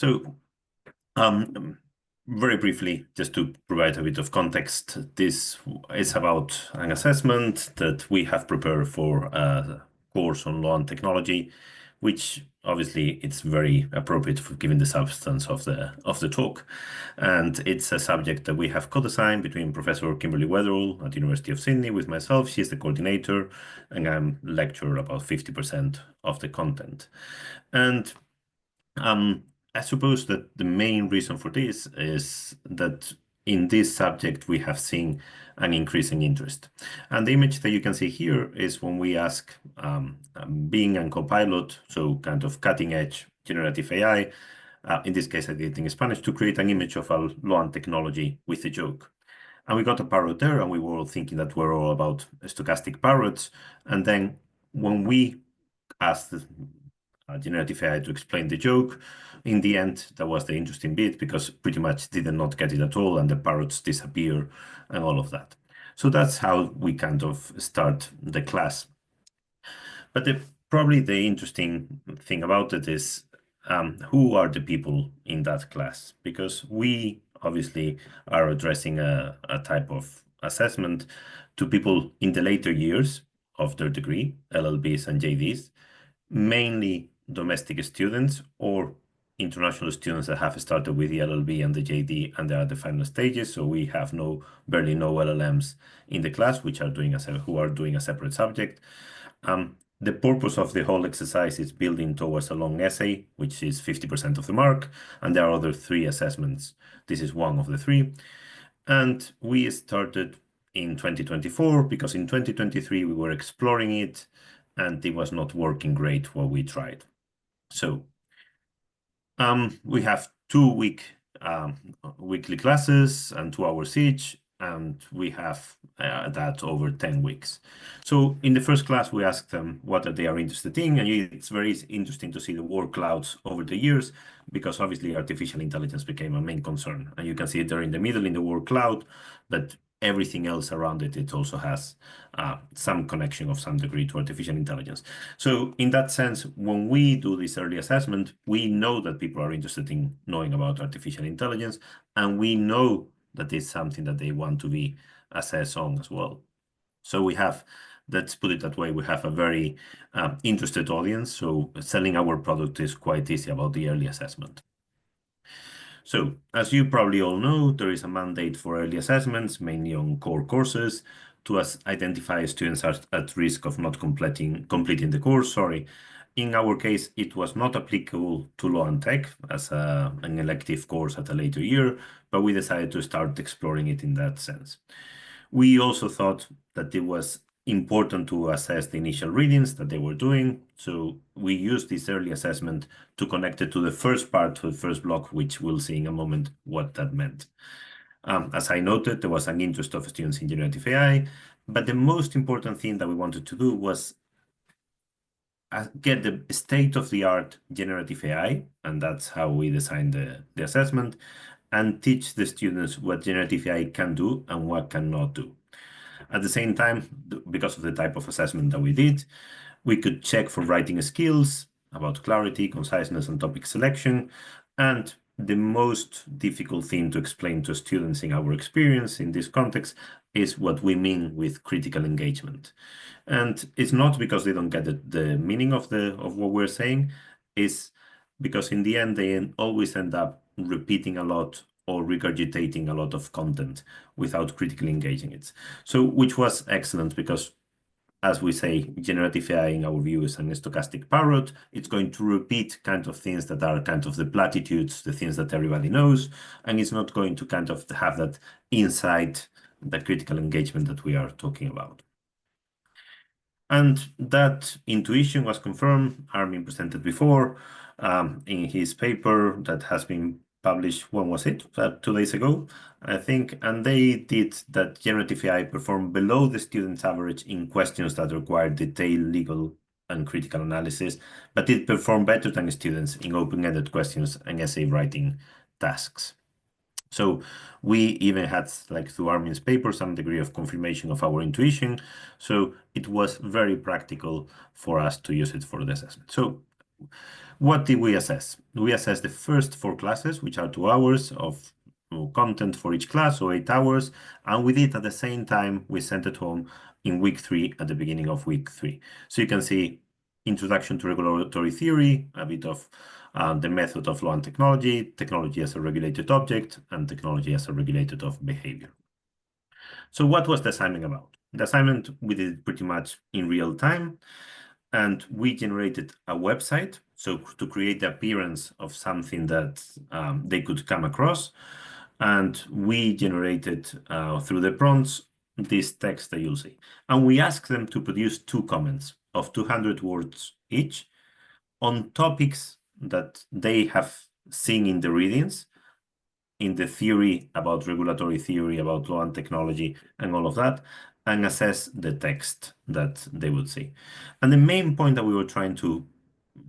So, very briefly, just to provide a bit of context, this is about an assessment that we have prepared for a course on law and technology, which obviously it's very appropriate for given the substance of the talk. And it's a subject that we have co-designed between Professor Kimberly Weatherall at the University of Sydney with myself. She's the coordinator, and I'm lecturer about 50% of the content. And I suppose that the main reason for this is that in this subject we have seen an increasing interest. And the image that you can see here is when we ask Bing and Copilot, so kind of cutting edge generative AI, in this case I did it in Spanish, to create an image of a law and technology with a joke. And we got a parrot there, and we were all thinking that we're all about stochastic parrots. And then when we asked generative AI to explain the joke, in the end, that was the interesting bit because pretty much did not get it at all, and the parrots disappear and all of that. So that's how we kind of start the class. But probably the interesting thing about it is who are the people in that class? Because we obviously are addressing a type of assessment to people in the later years of their degree, LLBs and JDs, mainly domestic students or international students that have started with the LLB and the JD and they are at the final stages. So we have barely no LLMs in the class, which are doing who are doing a separate subject. The purpose of the whole exercise is building towards a long essay, which is 50% of the mark, and there are other 3 assessments. This is one of the 3. And we started in 2024 because in 2023 we were exploring it and it was not working great what we tried. So we have 2 weekly classes and 2 hours each, and we have that over 10 weeks. So in the first class, we asked them what they are interested in, and it's very interesting to see the word clouds over the years, because obviously artificial intelligence became a main concern. And you can see it there in the middle in the word cloud, but everything else around it, it also has some connection of some degree to artificial intelligence. So in that sense, when we do this early assessment, we know that people are interested in knowing about artificial intelligence, and we know that it's something that they want to be assessed on as well. So we have, let's put it that way, we have a very interested audience. So selling our product is quite easy about the early assessment. So, as you probably all know, there is a mandate for early assessments, mainly on core courses, to identify students at risk of not completing the course. Sorry. In our case, it was not applicable to law and tech as an elective course at a later year, but we decided to start exploring it in that sense. We also thought that it was important to assess the initial readings that they were doing. So we used this early assessment to connect it to the first part, to the first block, which we'll see in a moment what that meant. As I noted, there was an interest of students in generative AI, but the most important thing that we wanted to do was get the state-of-the-art generative AI, and that's how we designed the assessment, and teach the students what generative AI can do and what cannot do. At the same time, because of the type of assessment that we did, we could check for writing skills about clarity, conciseness, and topic selection. And the most difficult thing to explain to students in our experience in this context is what we mean with critical engagement. And it's not because they don't get the meaning of what we're saying, it's because in the end, they always end up repeating a lot or regurgitating a lot of content without critically engaging it. So, which was excellent because, as we say, generative AI in our view is an stochastic parrot. It's going to repeat kind of things that are kind of the platitudes, the things that everybody knows, and it's not going to kind of have that insight, the critical engagement that we are talking about. And that intuition was confirmed. Armin presented before in his paper that has been published, when was it? 2 days ago, I think. And they did that generative AI performed below the student's average in questions that require detailed legal and critical analysis, but it performed better than students in open-ended questions and essay writing tasks. So we even had, like through Armin's paper, some degree of confirmation of our intuition. So it was very practical for us to use it for the assessment. So What did we assess? We assessed the first 4 classes, which are 2 hours of content for each class, so 8 hours. And we did at the same time, we sent it home in week 3 at the beginning of week 3. So you can see introduction to regulatory theory, a bit of the method of law and technology, technology as a regulated object, and technology as a regulated of behavior. So what was the assignment about? The assignment we did pretty much in real time, and we generated a website. So to create the appearance of something that they could come across. And we generated through the prompts this text that you'll see. And we asked them to produce 2 comments of 200 words each on topics that they have seen in the readings, in the theory about regulatory theory, about law and technology, and all of that, and assess the text that they would see. And the main point that we were trying to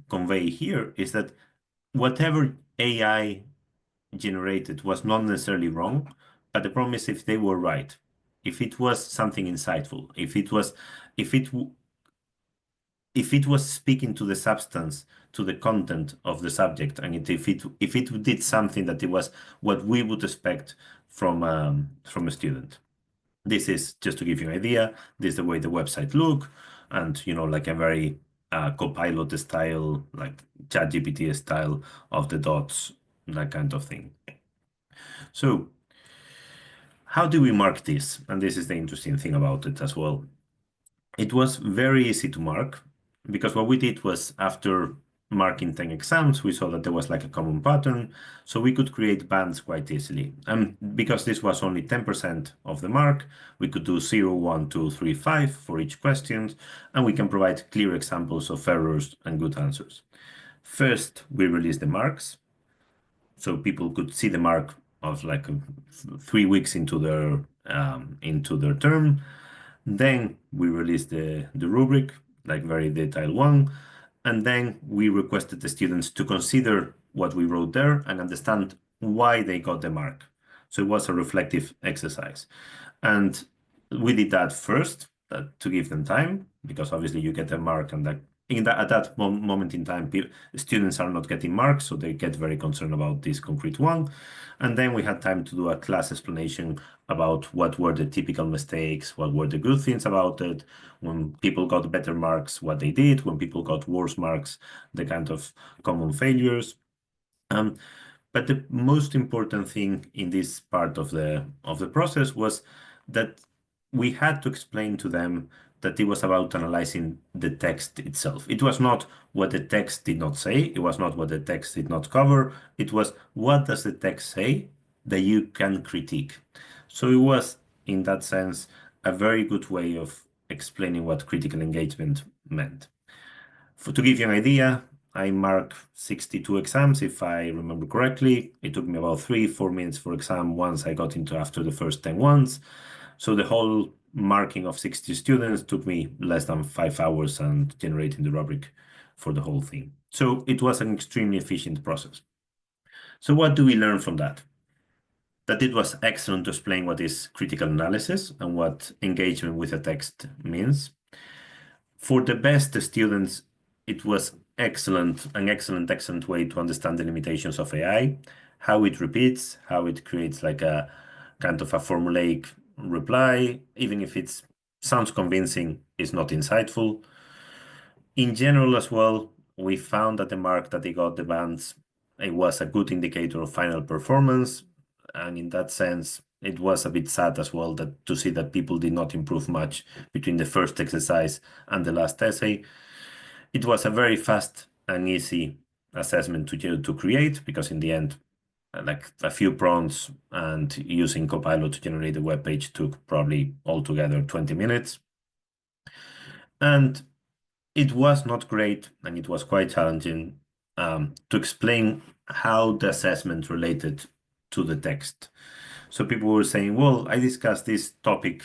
convey here is that whatever AI generated was not necessarily wrong, but the problem is if they were right, if it was something insightful, if it was speaking to the substance, to the content of the subject, and if it did something that it was what we would expect from a student. This is just to give you an idea. This is the way the website look, and like a very Copilot style, like ChatGPT style of the dots, that kind of thing. So how do we mark this? And this is the interesting thing about it as well. It was very easy to mark because what we did was after marking 10 exams, we saw that there was like a common pattern. So we could create bands quite easily. And because this was only 10% of the mark, we could do 0, 1, 2, 3, 5 for each question. And we can provide clear examples of errors and good answers. First, we release the marks. So people could see the mark of like 3 weeks into their term. Then we released the rubric, like very detailed one. And then we requested the students to consider what we wrote there and understand why they got the mark. So it was a reflective exercise. And we did that first to give them time, because obviously you get a mark and at that moment in time, students are not getting marks, so they get very concerned about this concrete one. And then we had time to do a class explanation about what were the typical mistakes, what were the good things about it, when people got better marks, what they did, when people got worse marks, the kind of common failures. But the most important thing in this part of the process was that we had to explain to them that it was about analyzing the text itself. It was not what the text did not say. It was not what the text did not cover. It was what does the text say that you can critique. So it was, in that sense, a very good way of explaining what critical engagement meant. To give you an idea, I marked 62 exams, if I remember correctly. It took me about 3-4 minutes for exam once I got into after the first 10 ones. So the whole marking of 60 students took me less than 5 hours and generating the rubric for the whole thing. So it was an extremely efficient process. So what do we learn from that? That it was excellent to explain what is critical analysis and what engagement with a text means. For the best students, it was an excellent way to understand the limitations of AI, how it repeats, how it creates like a kind of a formulaic reply, even if it sounds convincing, is not insightful. In general as well, we found that the mark that they got the bands, it was a good indicator of final performance. And in that sense, it was a bit sad as well to see that people did not improve much between the first exercise and the last essay. It was a very fast and easy assessment to create, because in the end, like a few prompts and using Copilot to generate the web page took probably altogether 20 minutes. And it was not great, and it was quite challenging to explain how the assessment related to the text. So people were saying, well, I discussed this topic,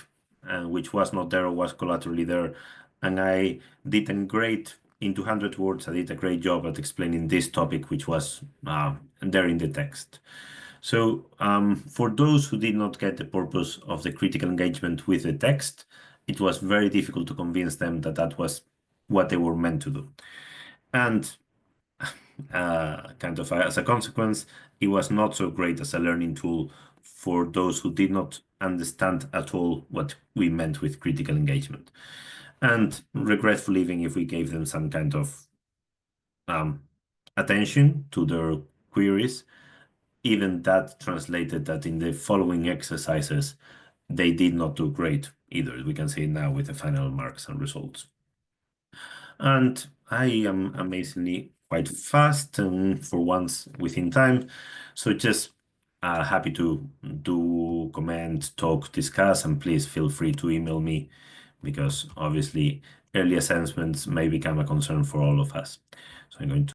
which was not there or was collaterally there, and I did in 200 words, I did a great job at explaining this topic, which was there in the text. So for those who did not get the purpose of the critical engagement with the text, it was very difficult to convince them that that was what they were meant to do. And kind of as a consequence, it was not so great as a learning tool for those who did not understand at all what we meant with critical engagement. And regretfully, even if we gave them some kind of um, attention to their queries, even that translated that in the following exercises, they did not do great either. We can see it now with the final marks and results. And I am amazingly quite fast and for once within time. So just happy to do, comment, talk, discuss, and please feel free to email me because obviously early assessments may become a concern for all of us. So I'm going to